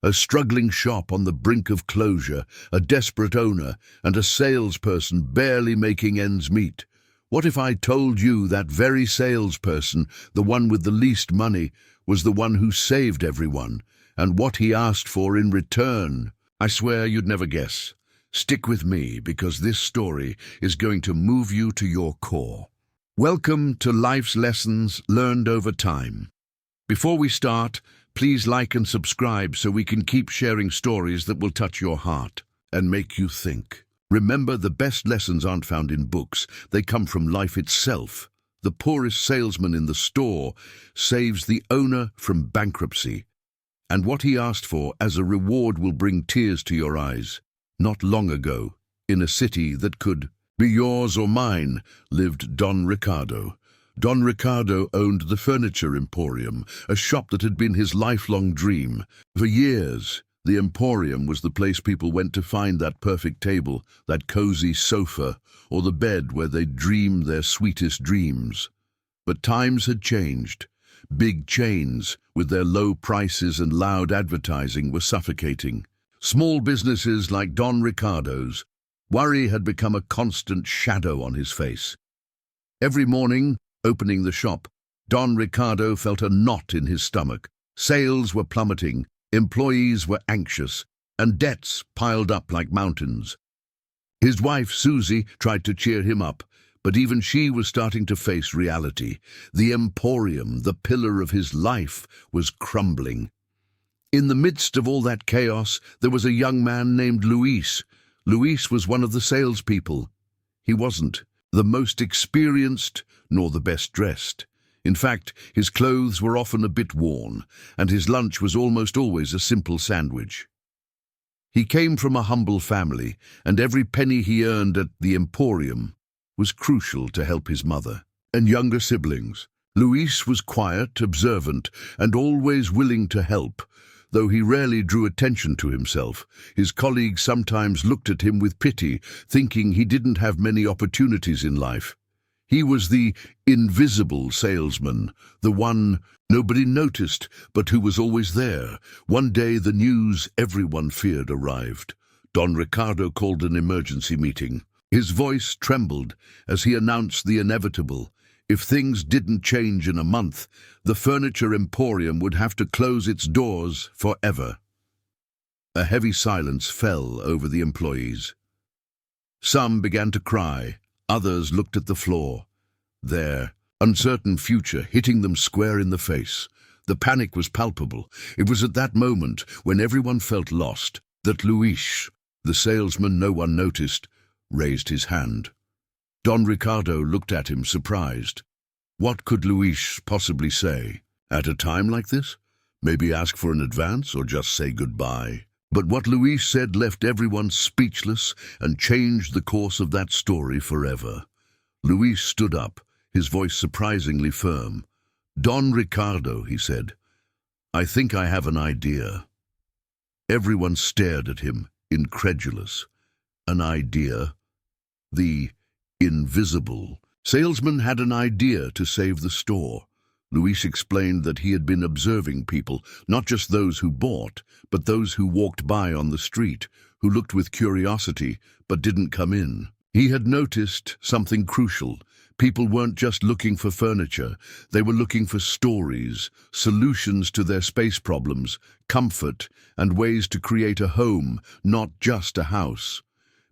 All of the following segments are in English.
A struggling shop on the brink of closure, a desperate owner, and a salesperson barely making ends meet. What if I told you that very salesperson, the one with the least money, was the one who saved everyone, and what he asked for in return? I swear you'd never guess. Stick with me, because this story is going to move you to your core. Welcome to Life's Lessons Learned Over Time. Before we start, please like and subscribe so we can keep sharing stories that will touch your heart and make you think. Remember, the best lessons aren't found in books. They come from life itself. The poorest salesman in the store saves the owner from bankruptcy. And what he asked for as a reward will bring tears to your eyes. Not long ago, in a city that could be yours or mine, lived Don Ricardo. Don Ricardo owned the Furniture Emporium, a shop that had been his lifelong dream. For years, the Emporium was the place people went to find that perfect table, that cozy sofa, or the bed where they dreamed their sweetest dreams. But times had changed. Big chains, with their low prices and loud advertising, were suffocating. Small businesses like Don Ricardo's, worry had become a constant shadow on his face. Every morning, opening the shop, Don Ricardo felt a knot in his stomach. Sales were plummeting, employees were anxious, and debts piled up like mountains. His wife, Susie, tried to cheer him up, but even she was starting to face reality. The Emporium, the pillar of his life, was crumbling. In the midst of all that chaos, there was a young man named Luis. Luis was one of the salespeople. He wasn't the most experienced nor the best dressed. In fact, his clothes were often a bit worn, and his lunch was almost always a simple sandwich. He came from a humble family, and every penny he earned at the Emporium was crucial to help his mother and younger siblings. Luis was quiet, observant, and always willing to help. Though he rarely drew attention to himself, his colleagues sometimes looked at him with pity, thinking he didn't have many opportunities in life. He was the invisible salesman, the one nobody noticed, but who was always there. One day the news everyone feared arrived. Don Ricardo called an emergency meeting. His voice trembled as he announced the inevitable. If things didn't change in a month, the Furniture Emporium would have to close its doors forever. A heavy silence fell over the employees. Some began to cry, others looked at the floor. Their uncertain future hitting them square in the face. The panic was palpable. It was at that moment, when everyone felt lost, that Luis, the salesman no one noticed, raised his hand. Don Ricardo looked at him, surprised. What could Luis possibly say? At a time like this? Maybe ask for an advance or just say goodbye? But what Luis said left everyone speechless and changed the course of that story forever. Luis stood up, his voice surprisingly firm. "Don Ricardo," he said, "I think I have an idea." Everyone stared at him, incredulous. An idea? The invisible salesman had an idea to save the store. Luis explained that he had been observing people, not just those who bought, but those who walked by on the street, who looked with curiosity but didn't come in. He had noticed something crucial. People weren't just looking for furniture, they were looking for stories, solutions to their space problems, comfort, and ways to create a home, not just a house.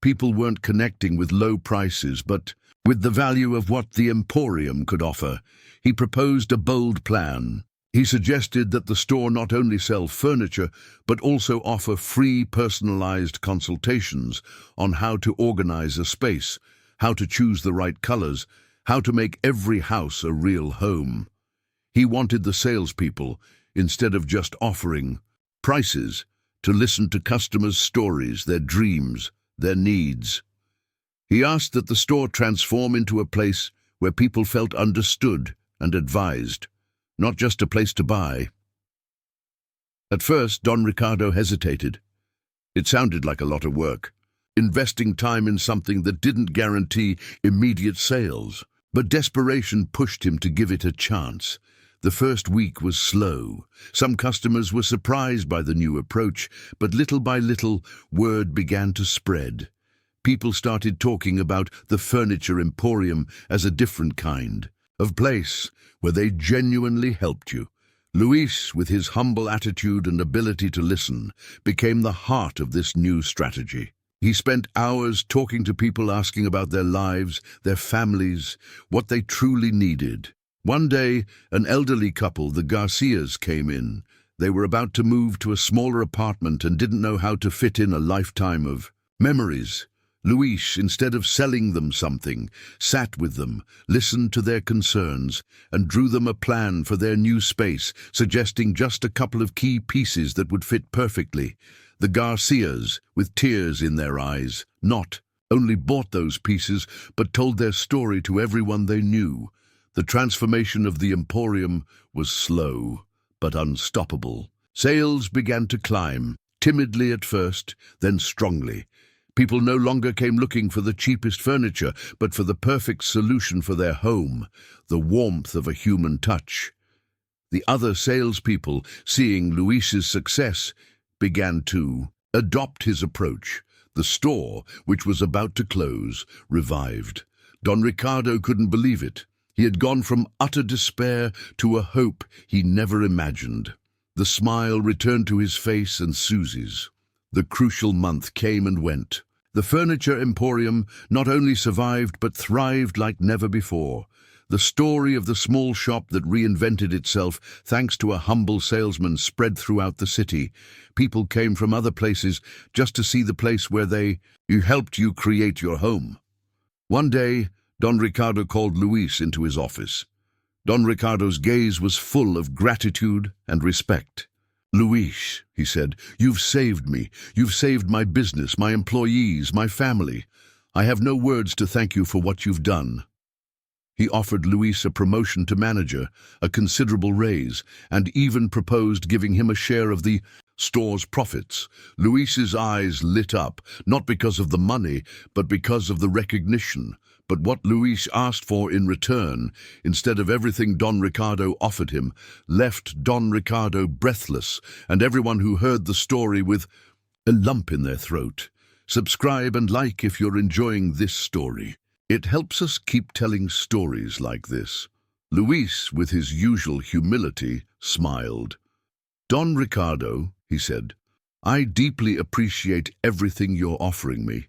People weren't connecting with low prices, but with the value of what the Emporium could offer. He proposed a bold plan. He suggested that the store not only sell furniture, but also offer free personalized consultations on how to organize a space, how to choose the right colors, how to make every house a real home. He wanted the salespeople, instead of just offering prices, to listen to customers' stories, their dreams, their needs. He asked that the store transform into a place where people felt understood and advised, not just a place to buy. At first, Don Ricardo hesitated. It sounded like a lot of work, investing time in something that didn't guarantee immediate sales. But desperation pushed him to give it a chance. The first week was slow. Some customers were surprised by the new approach, but little by little, word began to spread. People started talking about the furniture emporium as a different kind of place where they genuinely helped you. Luis, with his humble attitude and ability to listen, became the heart of this new strategy. He spent hours talking to people, asking about their lives, their families, what they truly needed. One day, an elderly couple, the Garcias, came in. They were about to move to a smaller apartment and didn't know how to fit in a lifetime of memories. Luis, instead of selling them something, sat with them, listened to their concerns, and drew them a plan for their new space, suggesting just a couple of key pieces that would fit perfectly. The Garcias, with tears in their eyes, not only bought those pieces, but told their story to everyone they knew. The transformation of the Emporium was slow, but unstoppable. Sales began to climb, timidly at first, then strongly. People no longer came looking for the cheapest furniture, but for the perfect solution for their home, the warmth of a human touch. The other salespeople, seeing Luis's success, began to adopt his approach. The store, which was about to close, revived. Don Ricardo couldn't believe it. He had gone from utter despair to a hope he never imagined. The smile returned to his face and Susie's. The crucial month came and went. The furniture emporium not only survived but thrived like never before. The story of the small shop that reinvented itself thanks to a humble salesman spread throughout the city. People came from other places just to see the place where you helped you create your home. One day, Don Ricardo called Luis into his office. Don Ricardo's gaze was full of gratitude and respect. "Luis," he said, "you've saved me. You've saved my business, my employees, my family. I have no words to thank you for what you've done." He offered Luis a promotion to manager, a considerable raise, and even proposed giving him a share of the store's profits. Luis's eyes lit up, not because of the money, but because of the recognition. But what Luis asked for in return, instead of everything Don Ricardo offered him, left Don Ricardo breathless, and everyone who heard the story with a lump in their throat. Subscribe and like if you're enjoying this story. It helps us keep telling stories like this. Luis, with his usual humility, smiled. "Don Ricardo," he said, "I deeply appreciate everything you're offering me.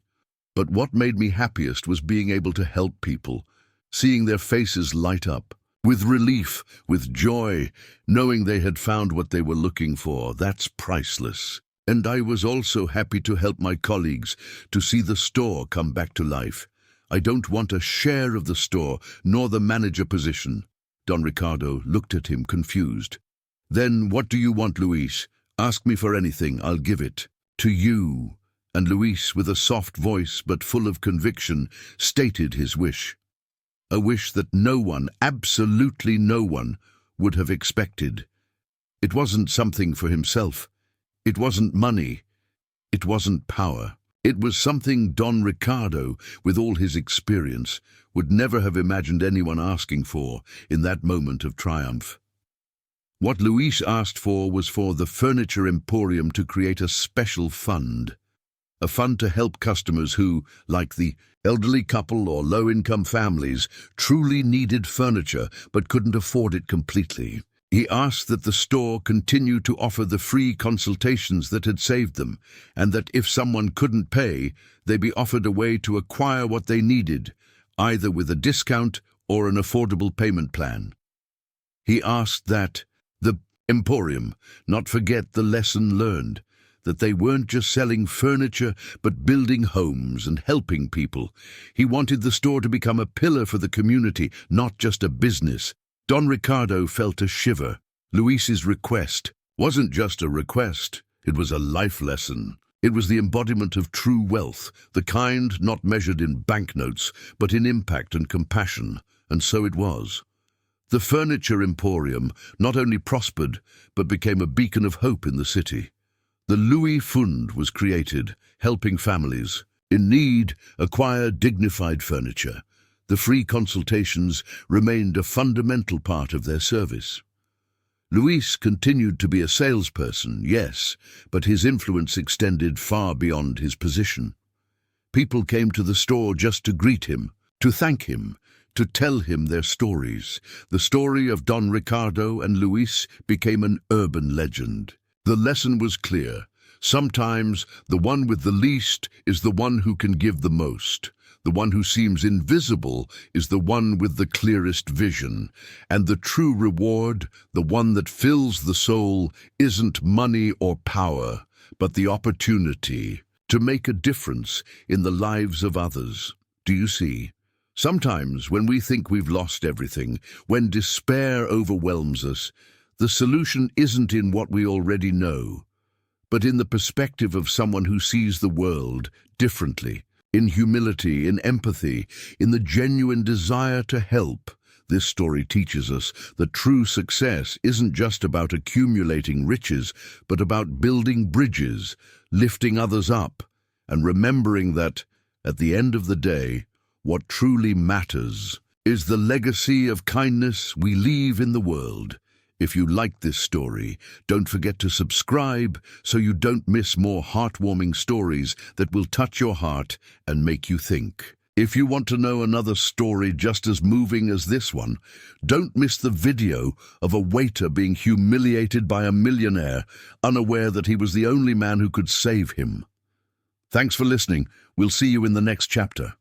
But what made me happiest was being able to help people, seeing their faces light up, with relief, with joy, knowing they had found what they were looking for. That's priceless. And I was also happy to help my colleagues, to see the store come back to life. I don't want a share of the store, nor the manager position." Don Ricardo looked at him confused. "Then what do you want, Luis? Ask me for anything, I'll give it. To you." And Luis, with a soft voice but full of conviction, stated his wish. A wish that no one, absolutely no one, would have expected. It wasn't something for himself. It wasn't money. It wasn't power. It was something Don Ricardo, with all his experience, would never have imagined anyone asking for in that moment of triumph. What Luis asked for was for the Furniture Emporium to create a special fund. A fund to help customers who, like the elderly couple or low-income families, truly needed furniture but couldn't afford it completely. He asked that the store continue to offer the free consultations that had saved them, and that if someone couldn't pay, they be offered a way to acquire what they needed, either with a discount or an affordable payment plan. He asked that the Emporium not forget the lesson learned, that they weren't just selling furniture, but building homes and helping people. He wanted the store to become a pillar for the community, not just a business. Don Ricardo felt a shiver. Luis's request wasn't just a request, it was a life lesson. It was the embodiment of true wealth, the kind not measured in banknotes, but in impact and compassion, and so it was. The Furniture Emporium not only prospered, but became a beacon of hope in the city. The Louis Fund was created, helping families in need acquire dignified furniture. The free consultations remained a fundamental part of their service. Luis continued to be a salesperson, yes, but his influence extended far beyond his position. People came to the store just to greet him, to thank him, to tell him their stories. The story of Don Ricardo and Luis became an urban legend. The lesson was clear. Sometimes the one with the least is the one who can give the most. The one who seems invisible is the one with the clearest vision. And the true reward, the one that fills the soul, isn't money or power, but the opportunity to make a difference in the lives of others. Do you see? Sometimes when we think we've lost everything, when despair overwhelms us, the solution isn't in what we already know, but in the perspective of someone who sees the world differently, in humility, in empathy, in the genuine desire to help. This story teaches us that true success isn't just about accumulating riches, but about building bridges, lifting others up, and remembering that, at the end of the day, what truly matters is the legacy of kindness we leave in the world. If you liked this story, don't forget to subscribe so you don't miss more heartwarming stories that will touch your heart and make you think. If you want to know another story just as moving as this one, don't miss the video of a waiter being humiliated by a millionaire, unaware that he was the only man who could save him. Thanks for listening. We'll see you in the next chapter.